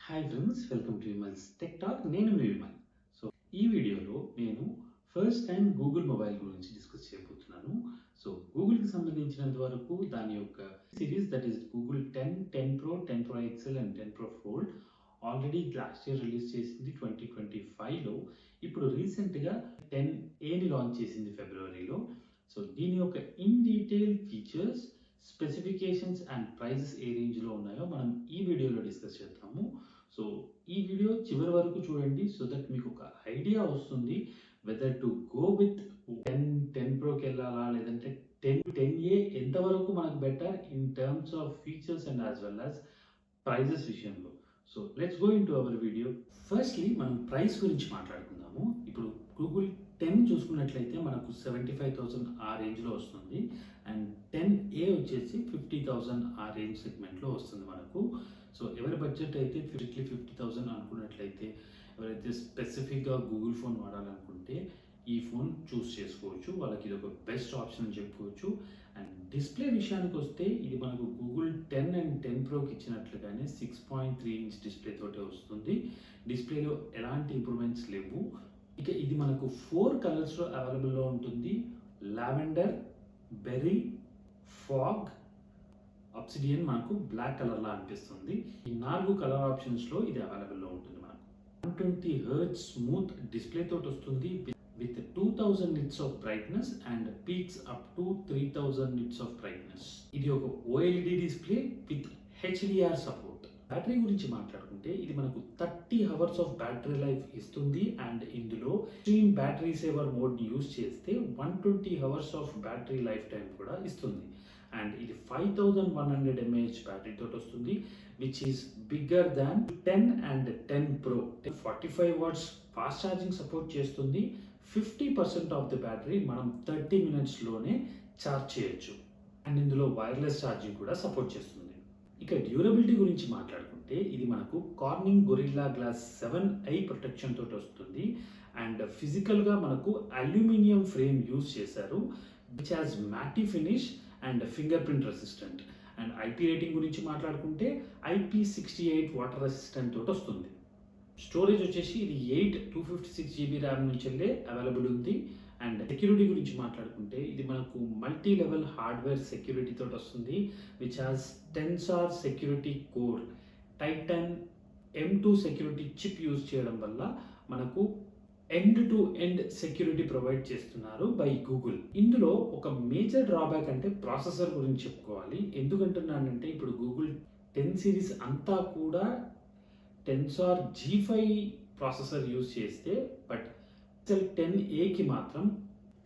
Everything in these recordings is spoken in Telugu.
Hi friends, welcome to Vimal's tech talk. నేను మీ విమల్. సో ఈ వీడియోలో నేను ఫస్ట్ టైం గూగుల్ మొబైల్ గురించి డిస్కస్ చేయబోతున్నాను. సో గూగుల్కి సంబంధించినంత వరకు దాని యొక్క series, that is Google 10, 10 Pro, 10 Pro XL and 10 Pro Fold already last year release చేసింది 2025లో. ఇప్పుడు రీసెంట్గా 10Aని లాంచ్ చేసింది ఫిబ్రవరిలో. సో దీని యొక్క in detail features, specifications and prices ఏ రేంజ్లో ఉన్నాయో మనం ఈ వీడియోలో డిస్కస్ చేద్దాము. సో ఈ వీడియో చివరి వరకు చూడండి, సో దట్ మీకు ఒక ఐడియా వస్తుంది వెదర్ టు గో విత్ 10 ప్రోకి వెళ్ళాలా లేదంటే 10A ఎంతవరకు మనకు better in terms of features and as well as prices విషయంలో. So let's go into our video. Firstly మనం ప్రైస్ గురించి మాట్లాడుకుందాము. ఇప్పుడు గూగుల్ 10 చూసుకున్నట్లయితే మనకు 75,000 ఆ రేంజ్లో వస్తుంది, అండ్ 10A వచ్చేసి 50,000 ఆ రేంజ్ సెగ్మెంట్లో వస్తుంది మనకు. సో ఎవరి బడ్జెట్ అయితే 50,000 అనుకున్నట్లయితే, ఎవరైతే స్పెసిఫిక్గా గూగుల్ ఫోన్ వాడాలనుకుంటే ఈ ఫోన్ చూస్ చేసుకోవచ్చు. వాళ్ళకి ఇది ఒక బెస్ట్ ఆప్షన్ అని చెప్పుకోవచ్చు. అండ్ డిస్ప్లే విషయానికి వస్తే ఇది మనకు గూగుల్ 10 అండ్ 10 ప్రోకి ఇచ్చినట్లుగానే 6.3 ఇంచ్ డిస్ప్లే తోటే వస్తుంది. డిస్ప్లేలో ఎలాంటి ఇంప్రూవ్మెంట్స్ లేవు. ఇక ఇది మనకు 4 కలర్స్లో అవైలబుల్లో ఉంటుంది: లావెండర్, బెర్రీ, ఫాగ్, అబ్సిడియన్ మనకు బ్లాక్ కలర్లా అనిపిస్తుంది. ఈ 4 కలర్ ఆప్షన్స్లో ఇది అవైలబుల్లో ఉంటుంది. మనకు 120 Hz స్మూత్ డిస్ప్లే తోటి వస్తుంది with 2000 nits of brightness and peaks up to 3000 nits of brightness. ఇది ఒక OLED display with HDR support. Battery గురించి మాట్లాడుకుంటే ఇది మనకు 30 hours ఆఫ్ బ్యాటరీ లైఫ్ ఇస్తుంది, అండ్ ఇందులో extreme battery saver mode use చేస్తే 120 hours of battery life time కూడా ఇస్తుంది. అండ్ ఇది 5100 mAh బ్యాటరీ తోటి వస్తుంది, which is bigger than 10 and 10 Pro. 45 watts fast charging support చేస్తుంది. 50% ఆఫ్ ది బ్యాటరీ మనం 30 minutesలోనే ఛార్జ్ చేయొచ్చు, అండ్ ఇందులో వైర్లెస్ ఛార్జింగ్ కూడా సపోర్ట్ చేస్తుంది. ఇక డ్యూరబిలిటీ గురించి మాట్లాడుకుంటే ఇది మనకు Corning gorilla glass 7i protection తోటి వస్తుంది, అండ్ ఫిజికల్గా మనకు అల్యూమినియం ఫ్రేమ్ యూజ్ చేశారు, which has మ్యాటీ finish and finger print resistant. And IP rating గురించి మాట్లాడుకుంటే IP68 వాటర్ రెసిస్టెంట్ తోటి వస్తుంది. స్టోరేజ్ వచ్చేసి ఇది 256 GB ర్యామ్ నుంచి వెళ్ళే అవైలబుల్ ఉంది. అండ్ సెక్యూరిటీ గురించి మాట్లాడుకుంటే ఇది మనకు మల్టీ లెవెల్ హార్డ్వేర్ సెక్యూరిటీ తోటి వస్తుంది, which has Tensor security core, Titan M2 security chip use చేయడం వల్ల మనకు end to end security provide చేస్తున్నారు బై గూగుల్. ఇందులో ఒక మేజర్ డ్రాబ్యాక్ అంటే ప్రాసెసర్ గురించి చెప్పుకోవాలి. ఎందుకంటున్నానంటే ఇప్పుడు గూగుల్ 10 సిరీస్ అంతా కూడా టెన్సార్ G5 ప్రాసెసర్ యూజ్ చేస్తే, బట్ 10Aకి మాత్రం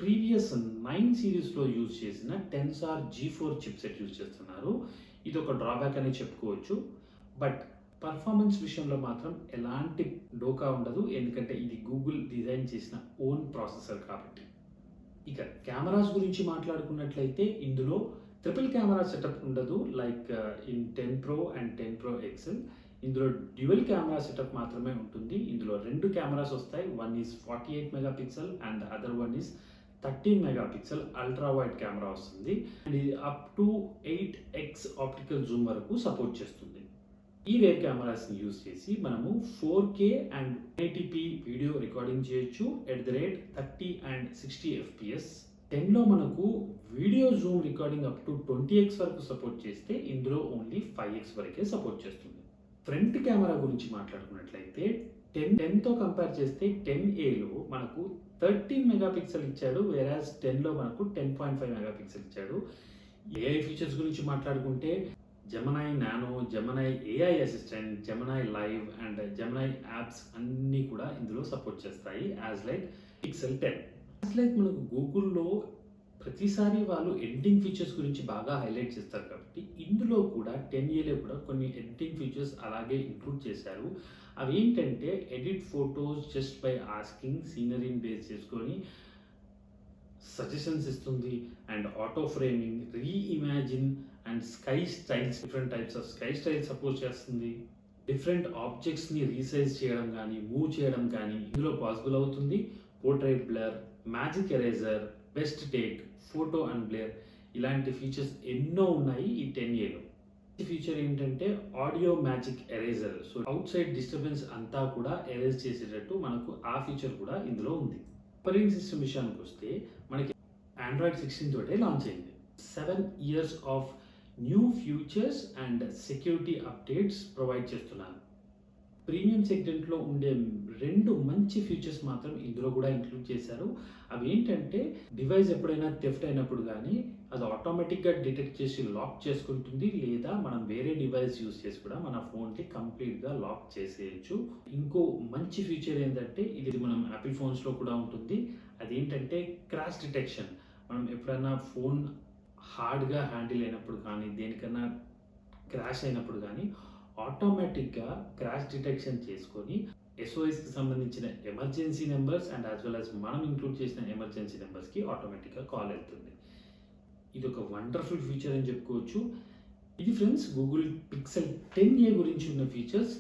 ప్రీవియస్ 9 సిరీస్లో యూజ్ చేసిన టెన్సార్ G4 చిప్సెట్ యూజ్ చేస్తున్నారు. ఇది ఒక డ్రాబ్యాక్ అని చెప్పుకోవచ్చు, బట్ పర్ఫార్మెన్స్ విషయంలో మాత్రం ఎలాంటి డోకా ఉండదు, ఎందుకంటే ఇది గూగుల్ డిజైన్ చేసిన ఓన్ ప్రాసెసర్ కాబట్టి. ఇక కెమెరాస్ గురించి మాట్లాడుకున్నట్లయితే ఇందులో ట్రిపుల్ కెమెరా సెటప్ ఉండదు like in 10 Pro and 10 Pro XL. ఇందులో డ్యూయల్ కెమెరా సెటప్ మాత్రమే ఉంటుంది. ఇందులో 2 కెమెరాస్ వస్తాయి. One is 48 MP and other one is 13 MP ultra wide camera వస్తుంది, అండ్ ఇది up to 8x optical Zoom వరకు సపోర్ట్ చేస్తుంది. ఈ రేర్ కెమెరాస్ని యూజ్ చేసి మనము 4K and 1080p video recording చేయొచ్చు at the rate 30 and 60 FPS. 10లో మనకు video Zoom recording up to 20x వరకు సపోర్ట్ చేస్తే ఇందులో ఓన్లీ 5x వరకే సపోర్ట్ చేస్తుంది. ఫ్రంట్ కెమెరా గురించి మాట్లాడుకున్నట్లయితే 10తో కంపేర్ చేస్తే 10Aలో మనకు 13 MP ఇచ్చాడు, వేరాజ్ 10లో మనకు 10.5 MP ఇచ్చాడు. AI ఫీచర్స్ గురించి మాట్లాడుకుంటే Gemini nano, Gemini AI assistant, Gemini live and Gemini apps అన్నీ కూడా ఇందులో సపోర్ట్ చేస్తాయి as like Pixel 10. As like మనకు గూగుల్లో ప్రతిసారి వాళ్ళు ఎడిటింగ్ ఫీచర్స్ గురించి బాగా హైలైట్ చేస్తారు కాబట్టి ఇందులో కూడా 10Aలో కూడా కొన్ని ఎడిటింగ్ ఫీచర్స్ అలాగే ఇంక్లూడ్ చేశారు. అవి ఏంటంటే edit photos just by asking, సీనరీని బేస్ చేసుకొని సజెషన్స్ ఇస్తుంది, and auto framing, reimagine and sky styles, different types of sky style support చేస్తుంది. డిఫరెంట్ ఆబ్జెక్ట్స్ని రీసైజ్ చేయడం కానీ మూవ్ చేయడం కానీ ఇందులో పాసిబుల్ అవుతుంది. Portrait blur, magic eraser, best take, photo and blur, ఇలాంటి ఫీచర్స్ ఎన్నో ఉన్నాయి ఈ 10Aలో. ఈ ఫీచర్ ఏంటంటే audio magic eraser. So outside disturbance అంతా కూడా ఎరేజ్ చేసేటట్టు మనకు ఆ ఫీచర్ కూడా ఇందులో ఉంది. ఆపరేటింగ్ సిస్టమ్ విషయానికి వస్తే మనకి ఆండ్రాయిడ్ 16 తోటే లాంచ్ అయింది. 7 years of new futures and security updates provide చేస్తున్నాను. ప్రీమియం సెగ్మెంట్లో ఉండే 2 మంచి ఫీచర్స్ మాత్రం ఇందులో కూడా ఇంక్లూడ్ చేశారు. అవి ఏంటంటే డివైస్ ఎప్పుడైనా థెఫ్ట్ అయినప్పుడు కానీ అది ఆటోమేటిక్గా డిటెక్ట్ చేసి లాక్ చేసుకుంటుంది, లేదా మనం వేరే డివైస్ యూస్ చేసి కూడా మన ఫోన్కి కంప్లీట్గా లాక్ చేసేయచ్చు. ఇంకో మంచి ఫీచర్ ఏంటంటే ఇది మనం యాపిల్ ఫోన్స్లో కూడా ఉంటుంది. అదేంటంటే క్రాష్ డిటెక్షన్. మనం ఎప్పుడైనా ఫోన్ హార్డ్గా హ్యాండిల్ అయినప్పుడు కానీ దేనికన్నా క్రాష్ అయినప్పుడు కానీ ఆటోమేటిక్గా క్రాష్ డిటెక్షన్ చేసుకొని ఎస్ఓఎస్కి సంబంధించిన emergency numbers and as well as మనం ఇంక్లూడ్ చేసిన ఎమర్జెన్సీ నెంబర్స్కి ఆటోమేటిక్గా కాల్ వెళ్తుంది. ఇది ఒక వండర్ఫుల్ ఫీచర్ అని చెప్పుకోవచ్చు. ఇది ఫ్రెండ్స్ గూగుల్ పిక్సెల్ 10a గురించి ఉన్న ఫీచర్స్.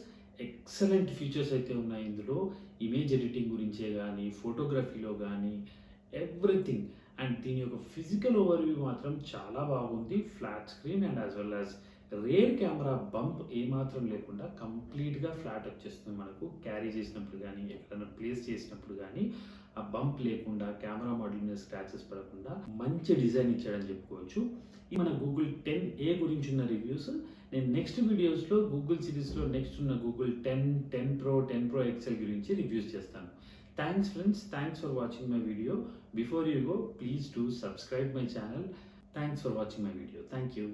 ఎక్సలెంట్ ఫీచర్స్ అయితే ఉన్నాయి ఇందులో. ఇమేజ్ ఎడిటింగ్ గురించే కానీ, ఫోటోగ్రఫీలో కానీ, ఎవ్రీథింగ్. అండ్ దీని యొక్క ఫిజికల్ ఓవర్వ్యూ మాత్రం చాలా బాగుంది. Flat screen and as well as rear camera bump ఏమాత్రం లేకుండా కంప్లీట్గా ఫ్లాట్ వచ్చేస్తుంది. మనకు క్యారీ చేసినప్పుడు కానీ, ఎక్కడైనా ప్లేస్ చేసినప్పుడు కానీ ఆ బంప్ లేకుండా, కెమెరా మోడల్ మీద స్క్రాచెస్ పడకుండా మంచి డిజైన్ ఇచ్చాడని చెప్పుకోవచ్చు. ఇది మన గూగుల్ 10a గురించి ఉన్న రివ్యూస్. నేను నెక్స్ట్ వీడియోస్లో గూగుల్ సిరీస్లో నెక్స్ట్ ఉన్న గూగుల్ 10, 10 Pro, 10 Pro XL గురించి రివ్యూస్ చేస్తాను. Thanks friends, thanks for watching my video. Before you go, please do subscribe my channel. Thanks for watching my video. Thank you.